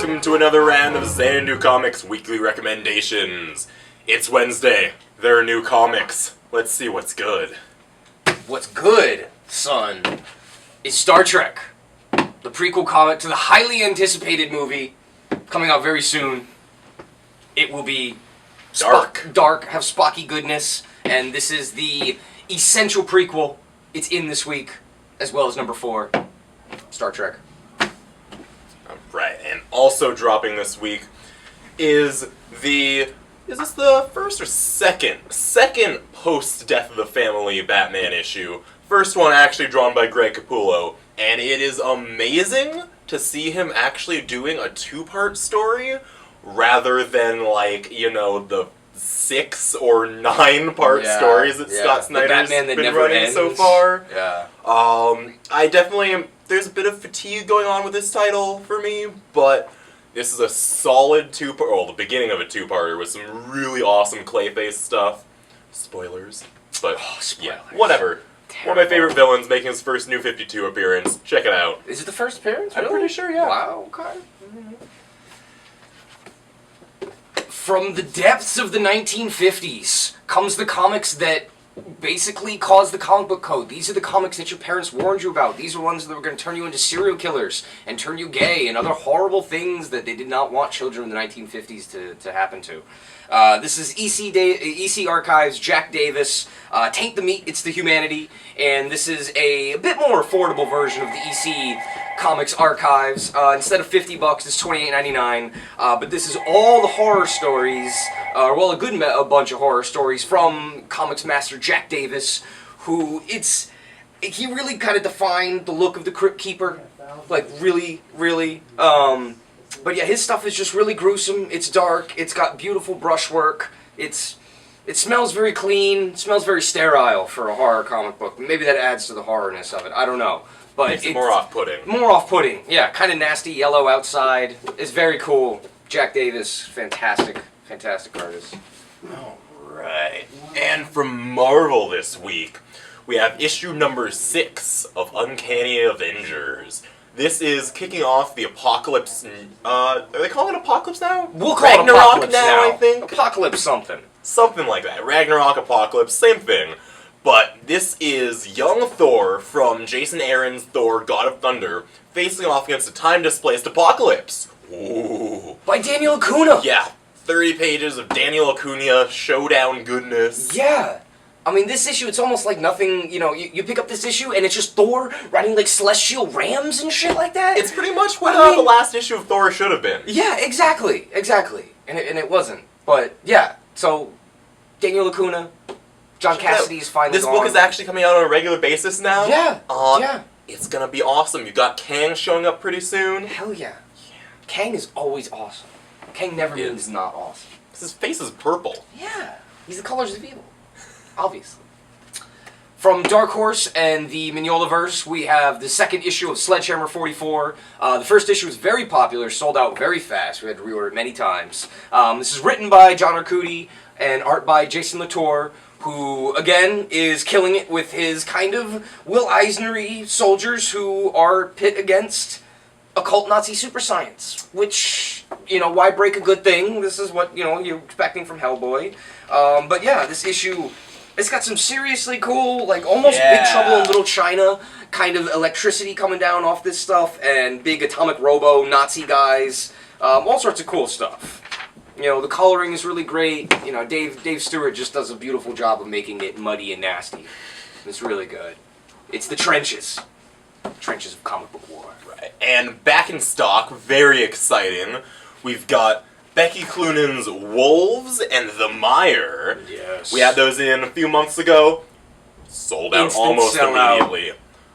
welcome to another round of Zanadu Comics Weekly Recommendations. It's Wednesday. There are new comics. Let's see what's good. What's good, son, is Star Trek, the prequel comic to the highly anticipated movie coming out very soon. It will be dark, have Spocky goodness, and this is the essential prequel. It's in this week, as well as number 4, Star Trek. Right, and also dropping this week is this the first or second post-Death of the Family Batman issue? First one actually drawn by Greg Capullo, and it is amazing to see him actually doing a 2-part story rather than, like, you know, the 6 or 9-part stories that Scott Snyder's been running so far. Yeah. I definitely there's a bit of fatigue going on with this title for me, but this is a solid the beginning of a 2-parter with some really awesome Clayface stuff. Spoilers. But, yeah, whatever. Terrible. One of my favorite villains making his first New 52 appearance. Check it out. Is it the first appearance? I'm pretty sure, yeah. Wow, okay. From the depths of the 1950s comes the comics that basically caused the comic book code. These are the comics that your parents warned you about. These are ones that were going to turn you into serial killers and turn you gay and other horrible things that they did not want children in the 1950s to happen to. This is EC Archives, Jack Davis, Taint the Meat, It's the Humanity, and this is a bit more affordable version of the EC Comics Archives. Instead of $50, it's $28.99, but this is all the horror stories, a bunch of horror stories from comics master Jack Davis, who he really kind of defined the look of the Crypt Keeper, like really. But yeah, his stuff is just really gruesome. It's dark. It's got beautiful brushwork. It smells very clean. It smells very sterile for a horror comic book. Maybe that adds to the horrorness of it. I don't know. But it's more off-putting. More off-putting. Yeah, kind of nasty yellow outside. It's very cool. Jack Davis, fantastic artist. All right. And from Marvel this week, we have issue number 6 of Uncanny Avengers. This is kicking off the Apocalypse. Are they calling it Apocalypse now? We'll call it Apocalypse now. I think. Apocalypse something. Something like that. Ragnarok, Apocalypse, same thing. But this is young Thor from Jason Aaron's Thor, God of Thunder, facing off against a time-displaced Apocalypse. Ooh. By Daniel Acuna. Yeah. 30 pages of Daniel Acuna showdown goodness. Yeah. I mean, this issue, it's almost like nothing, you know, you pick up this issue and it's just Thor riding, like, celestial rams and shit like that. It's pretty much what the last issue of Thor should have been. Yeah, exactly. And it wasn't. But, yeah, so, Daniel Acuna, John Cassidy's finally This book is actually coming out on a regular basis now. Yeah, yeah. It's gonna be awesome. You got Kang showing up pretty soon. Hell yeah. Kang is always awesome. Kang never means not awesome. His face is purple. Yeah. He's the colors of evil. Obviously. From Dark Horse and the Mignolaverse, we have the second issue of Sledgehammer 44. The first issue was very popular, sold out very fast. We had to reorder it many times. This is written by John Arcudi and art by Jason Latour, who, again, is killing it with his kind of Will Eisner-y soldiers who are pit against occult Nazi super science, which, you know, why break a good thing? This is what, you know, you're expecting from Hellboy. But yeah, this issue, it's got some seriously cool, like, almost Big Trouble in Little China kind of electricity coming down off this stuff, and big atomic robo Nazi guys, all sorts of cool stuff. You know, the coloring is really great. You know, Dave Stewart just does a beautiful job of making it muddy and nasty. It's really good. It's the trenches. Trenches of comic book war. Right. And back in stock, very exciting, we've got Becky Cloonan's Wolves and the Mire. Yes. We had those in a few months ago. Sold out almost immediately.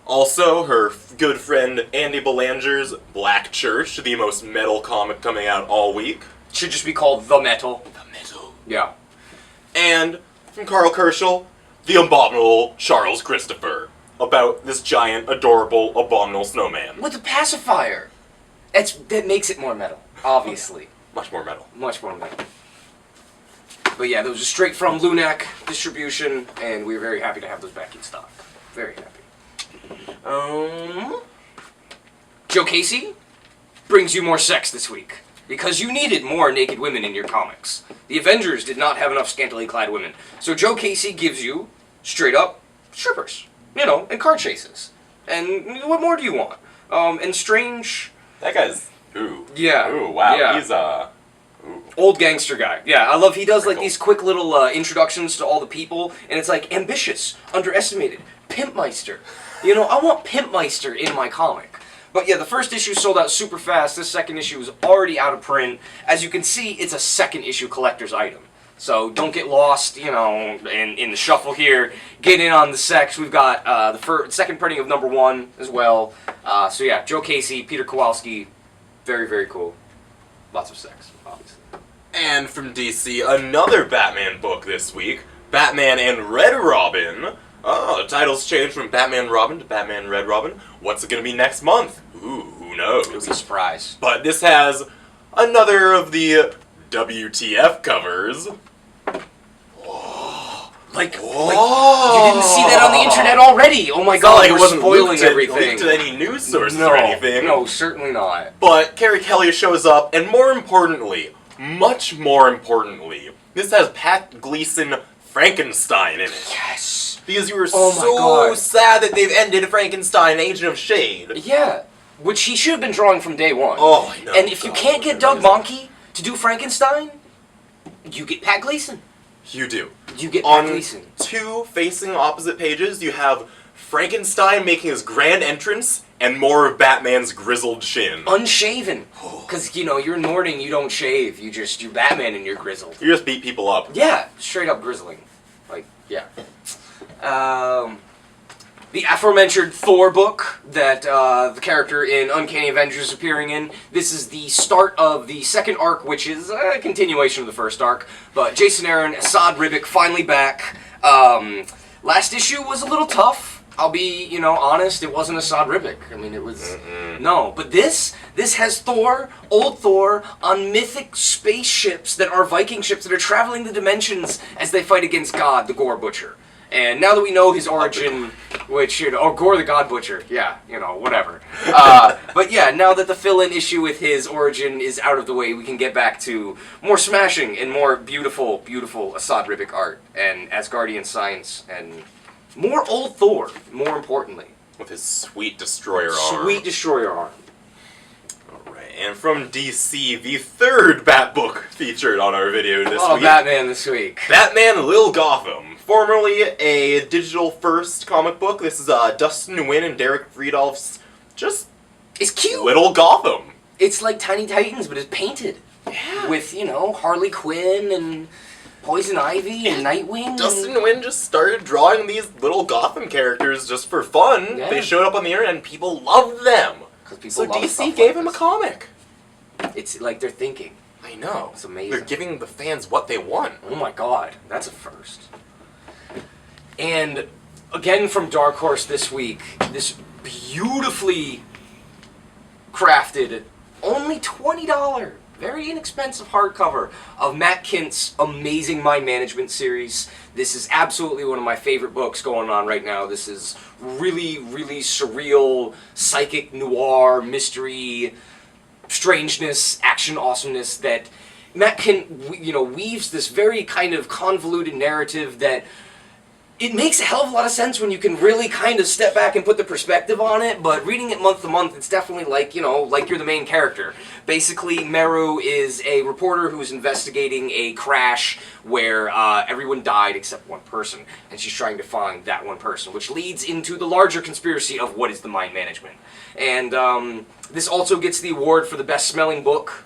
Also, her good friend Andy Belanger's Black Church, the most metal comic coming out all week. Should just be called The Metal. The Metal. Yeah. And from Carl Kerschel, The Abominable Charles Christopher, about this giant, adorable, abominable snowman. With a pacifier. That makes it more metal, obviously. Much more metal. Much more metal. But yeah, those are straight from Lunac distribution, and we're very happy to have those back in stock. Very happy. Joe Casey, brings you more sex this week. Because you needed more naked women in your comics. The Avengers did not have enough scantily clad women. So Joe Casey gives you, straight up, strippers. And car chases. And what more do you want? And Strange... That guy's... Ooh. Yeah. Ooh, wow. Yeah. He's, Ooh. Old gangster guy. Yeah, I love he does like these quick little introductions to all the people, and it's like ambitious, underestimated, Pimpmeister. I want Pimpmeister in my comic. But yeah, the first issue sold out super fast. This second issue is already out of print. As you can see, it's a second issue collector's item. So don't get lost, in the shuffle here. Get in on the sex. We've got the second printing of #1 as well. So yeah, Joe Casey, Peter Kowalski, very, very cool. Lots of sex, obviously. And from DC, another Batman book this week, Batman and Red Robin. Oh, the title's changed from Batman Robin to Batman Red Robin. What's it going to be next month? Ooh, who knows? It'll be a surprise. But this has another of the WTF covers. Like, you didn't see that on the internet already. Oh my god, it wasn't spoiling everything. Linked to any news sources or anything. No, certainly not. But Carrie Kelly shows up, and more importantly, much more importantly, this has Pat Gleason Frankenstein in it. Yes. Because you were so sad that they've ended Frankenstein, Agent of Shade. Yeah, which he should have been drawing from day one. Oh, I know. And if you can't get Doug Mahnke to do Frankenstein, you get Pat Gleason. You do. You get Pat Gleason. On 2 facing opposite pages, you have Frankenstein making his grand entrance, and more of Batman's grizzled chin. Unshaven. Because, you're Nording, you don't shave. You're Batman and you're grizzled. You just beat people up. Yeah, straight up grizzling. Like, yeah. The aforementioned Thor book that the character in Uncanny Avengers is appearing in. This is the start of the second arc, which is a continuation of the first arc. But Jason Aaron, Assad Ribic, finally back. Last issue was a little tough. I'll be, honest, it wasn't Assad Ribic. I mean, it was... No, but this has Thor, old Thor, on mythic spaceships that are Viking ships that are traveling the dimensions as they fight against God, the Gore Butcher. And now that we know his origin, which, Gore the God Butcher, yeah, whatever. But yeah, now that the fill-in issue with his origin is out of the way, we can get back to more smashing and more beautiful, beautiful Assad Ribic art, and Asgardian science, and more old Thor, more importantly. With his sweet destroyer arm. Sweet destroyer arm. Alright, and from DC, the third Bat book featured on our video this week. Oh, Batman this week. Batman Lil Gotham. Formerly a digital-first comic book, this is Dustin Nguyen and Derek Friedolf's It's cute. Little Gotham. It's like Tiny Titans, but it's painted. Yeah. With, Harley Quinn and Poison Ivy and Nightwing. Dustin Nguyen just started drawing these little Gotham characters just for fun. Yeah. They showed up on the internet and people loved them. So love DC gave him a comic. It's like they're thinking. I know. It's amazing. They're giving the fans what they want. Oh my god, that's a first. And again from Dark Horse this week, this beautifully crafted, only $20, very inexpensive hardcover of Matt Kint's amazing mind management series. This is absolutely one of my favorite books going on right now. This is really, really surreal, psychic noir, mystery, strangeness, action awesomeness that Matt Kint, weaves this very kind of convoluted narrative that it makes a hell of a lot of sense when you can really kind of step back and put the perspective on it, but reading it month to month, it's definitely like, like you're the main character. Basically, Meru is a reporter who's investigating a crash where everyone died except one person, and she's trying to find that one person, which leads into the larger conspiracy of what is the mind management. And this also gets the award for the best smelling book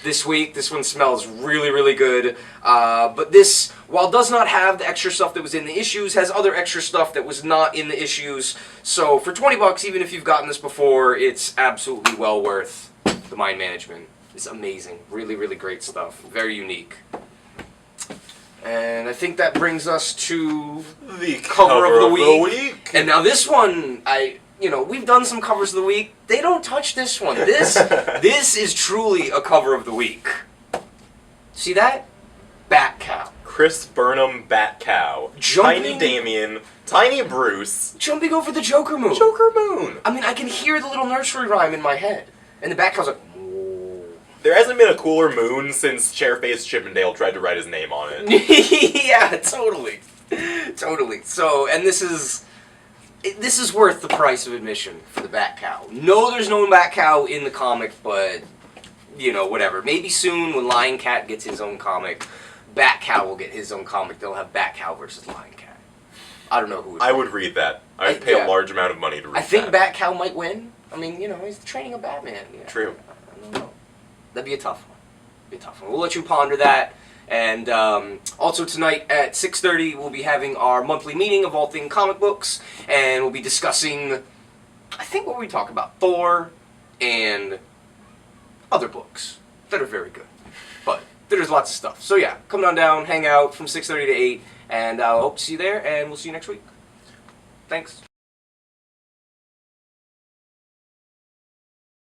this week. This one smells really, really good. But this, while does not have the extra stuff that was in the issues, has other extra stuff that was not in the issues. So for $20, even if you've gotten this before, it's absolutely well worth the mind management. It's amazing. Really, really great stuff. Very unique. And I think that brings us to the cover of the week. And now this one, we've done some covers of the week. They don't touch this one. This is truly a cover of the week. See that? Bat Cow. Chris Burnham Bat Cow. Tiny Damien. Tiny Bruce. Jumping over the Joker Moon. Joker Moon. I mean, I can hear the little nursery rhyme in my head. And the Batcow's like, whoa. There hasn't been a cooler moon since Chairface Chippendale tried to write his name on it. Yeah, totally. Totally. So, and this is worth the price of admission for the Batcow. No, there's no Batcow in the comic, but, you know, whatever. Maybe soon when Lion Cat gets his own comic, Batcow will get his own comic. They'll have Batcow versus Lion Cat. I don't know who. I would read that. I would pay a large amount of money to read that. I think Batcow might win. I mean, you know, he's the training of Batman. Yeah. True. I don't know. That'd be a tough one. Be a tough one. We'll let you ponder that. And also tonight at 6:30, we'll be having our monthly meeting of all things comic books, and we'll be discussing, I think, what we talk about, Thor and other books that are very good. But there's lots of stuff. So yeah, come on down, hang out from 6:30 to 8, and I hope to see you there, and we'll see you next week. Thanks.